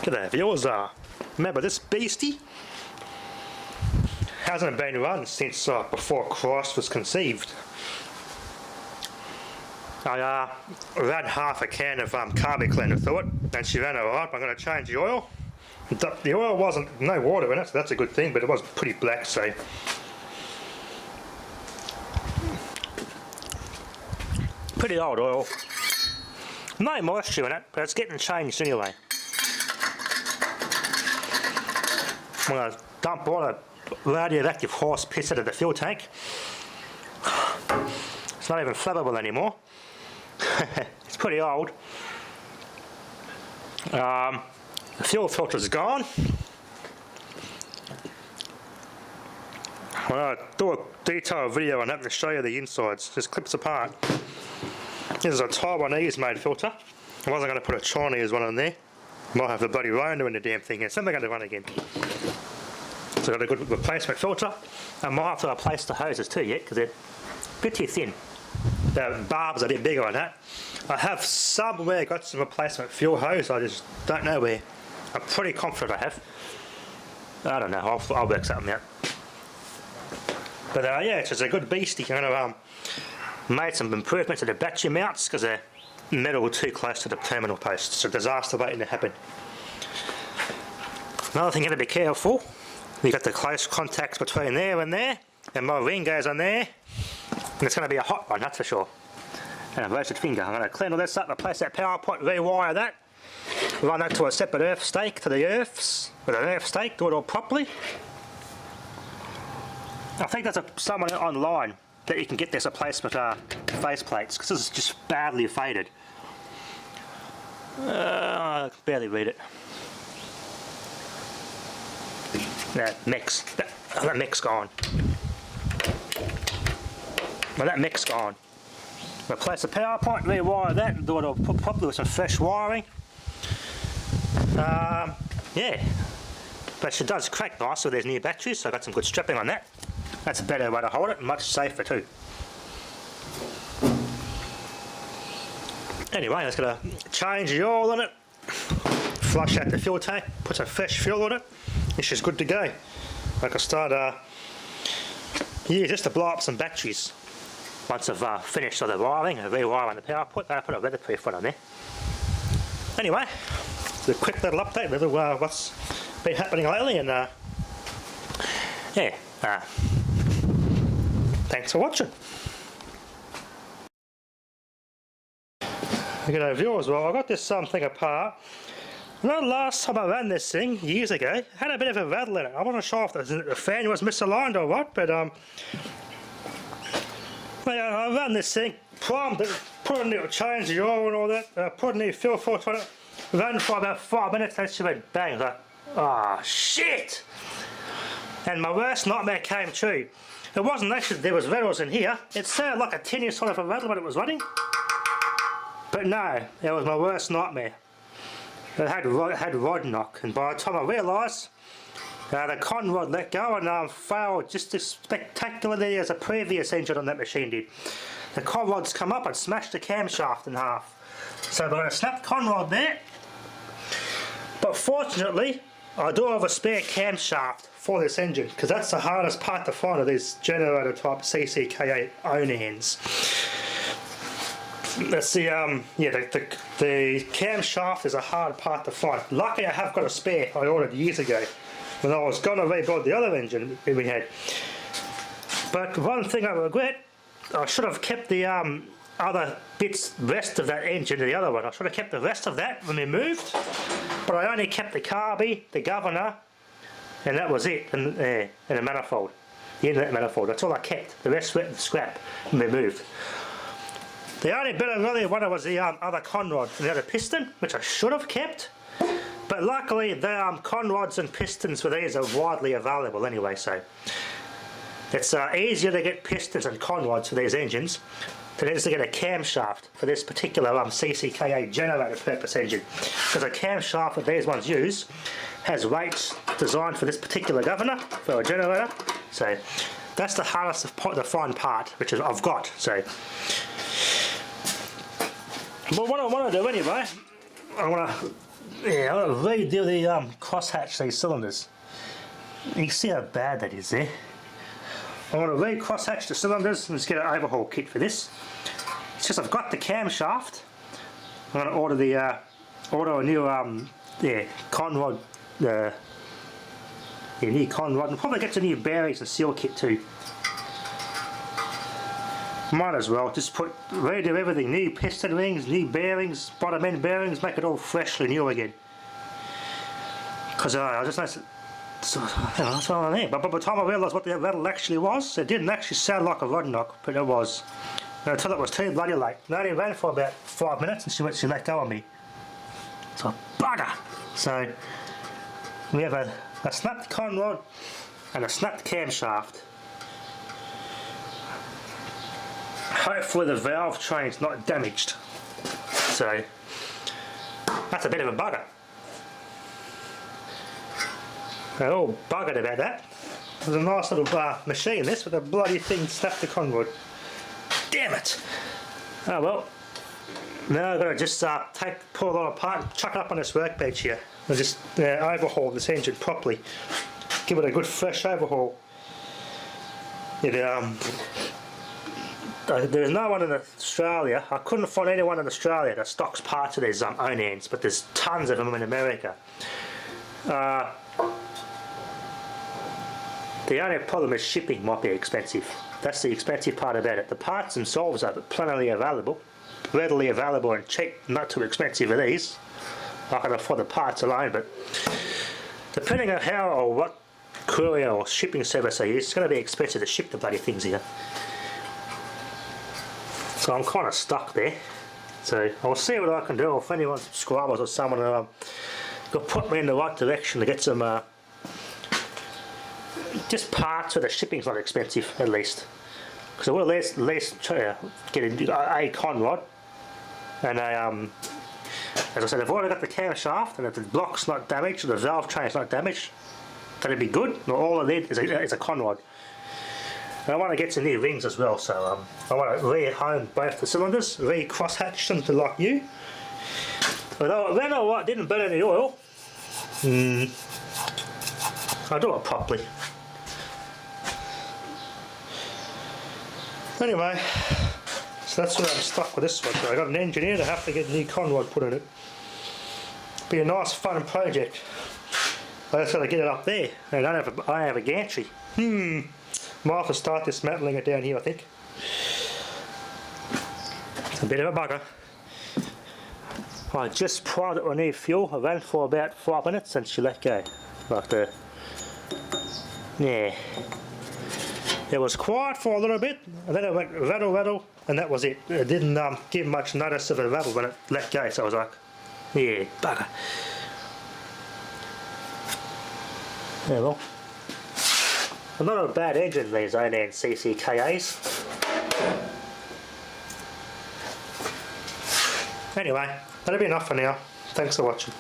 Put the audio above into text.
G'day viewers, remember this beastie? Hasn't been run since before Christ was conceived. I ran half a can of carby cleaner through it and she ran alright. I'm going to change the oil. The oil wasn't, no water in it, so that's a good thing, but it was pretty black, so pretty old oil. No moisture in it, but it's getting changed anyway. I'm going to dump all the radioactive horse piss out of the fuel tank. It's not even flammable anymore. It's pretty old. The fuel filter's gone. I'm going to do a detailed video on that to show you the insides. Just clips apart. This is a Taiwanese made filter. I wasn't going to put a Chinese one on there. Might have the bloody Rona in the damn thing. It's never going to run again. So I've got a good replacement filter. I might have to replace the hoses too yet because they're a bit too thin. The barbs are a bit bigger on that. I have somewhere got some replacement fuel hose. I just don't know where. I'm pretty confident I have. I don't know. I'll work something out. But yeah, it's just a good beastie. I'm going to made some improvements to the battery mounts because they're metal too close to the terminal posts. It's a disaster waiting to happen. Another thing you got to be careful. You got the close contacts between there, and my ring goes on there, and it's going to be a hot one, that's for sure. And a roasted finger. I'm going to clean all this up, replace that power point, rewire that, run that to a separate earth stake to the earths with an earth stake, do it all properly. I think there's someone online that you can get this replacement face plates because this is just badly faded. I can barely read it. That mix. That mix gone. Well, that mix gone. Replace the power point, rewire that, and do it all properly with some fresh wiring. Yeah. But she does crack nice with these new batteries, so I got some good strapping on that. That's a better way to hold it, and much safer too. Anyway, I'm just going to change the oil on it, flush out the fuel tank, put some fresh fuel on it. It's just good to go. I can start, just to blow up some batteries. Once I've finished all the wiring and rewiring the power point, I'll put a weatherproof one on there. Anyway, it's a quick little update with what's been happening lately, and yeah, thanks for watching. Okay, viewers, well, I got this thing apart. The last time I ran this thing, years ago, it had a bit of a rattle in it. I wasn't sure if the fan was misaligned or what, but I ran this thing, primed it, put a new change the oil and all that, put a new fuel filter on it, ran for about 5 minutes, then she went bang. I was like, oh shit! And my worst nightmare came true. It wasn't actually there was rattles in here. It sounded like a tinny sort of a rattle when it was running. But no, it was my worst nightmare. It had rod knock, and by the time I realised the conrod let go and failed just as spectacularly as a previous engine on that machine did. The conrod's come up and smashed the camshaft in half. So we're going to snap the conrod there. But fortunately, I do have a spare camshaft for this engine because that's the hardest part to find of these generator type CCKA Onans. That's the the camshaft is a hard part to find. Luckily I have got a spare I ordered years ago when I was going to rebuild the other engine we had. But one thing I regret, I should have kept the other rest of that engine in the other one. I should have kept the rest of that when we moved, but I only kept the carby, the governor, and that was it, and the manifold, the inlet manifold. That's all I kept. The rest went in the scrap when we moved. The only bit I really wanted was the other conrod and the other piston, which I should have kept. But luckily the conrods and pistons for these are widely available anyway, so it's easier to get pistons and conrods for these engines than it is to get a camshaft for this particular CCKA generator purpose engine. Because a camshaft that these ones use has weights designed for this particular governor for a generator. So that's the hardest to find part, which I've got. So. But what I want to do anyway, I want to Yeah, I want to redo the crosshatch these cylinders. You can see how bad that is there. I want to re-crosshatch the cylinders and just get an overhaul kit for this. It's just I've got the camshaft. I'm going to order a new conrod, new conrod, and probably get the new bearings and seal kit too. Might as well just redo everything, new piston rings, new bearings, bottom end bearings, make it all freshly new again. Because I just noticed, that's all on there. But by the time I realised what the rattle actually was, it didn't actually sound like a rod knock, but it was. And until it was too bloody late. And I only ran for about 5 minutes and she let go of me. So bugger! So we have a snapped conrod and a snapped camshaft. Hopefully the valve train's not damaged. So that's a bit of a bugger. They're all buggered about that. There's a nice little machine this, but the bloody thing snapped the conrod. Damn it! Oh well. Now I've got to just pull it all apart and chuck it up on this workbench here. I'll just overhaul this engine properly. Give it a good fresh overhaul. There's no one in Australia. I couldn't find anyone in Australia that stocks parts of these Onans, but there's tons of them in America. The only problem is shipping might be expensive. That's the expensive part about it. The parts themselves are plenty available, readily available and cheap, not too expensive as these. I can afford the parts alone, but depending on how or what courier or shipping service I use, it's going to be expensive to ship the bloody things here. So I'm kind of stuck there. So I'll see what I can do, or if anyone subscribers or someone could put me in the right direction to get some just parts so the shipping's not expensive at least. Because I will at least try to get a conrod and as I said, I've already got the camshaft, and if the block's not damaged or the valve train's not damaged, that'd be good. All I need is a conrod. And I want to get some new rings as well, so I want to re-home both the cylinders, re-crosshatch them to like new. Although it ran alright, didn't burn any oil. I'll do it properly. Anyway, so that's where I'm stuck with this one. So I got an engineer to have to get a new conrod put in it. Be a nice fun project. I just got to get it up there. I don't have a gantry. Might have to start dismantling it down here, I think. It's a bit of a bugger. I just pried it with new fuel. I ran for about 5 minutes and she let go. Like the, yeah. It was quiet for a little bit, and then it went rattle rattle, and that was it. It didn't give much notice of a rattle when it let go, so I was like, yeah, bugger. Yeah, well. Not a bad engine, these Onan CCKAs. Anyway, that'll be enough for now. Thanks for watching.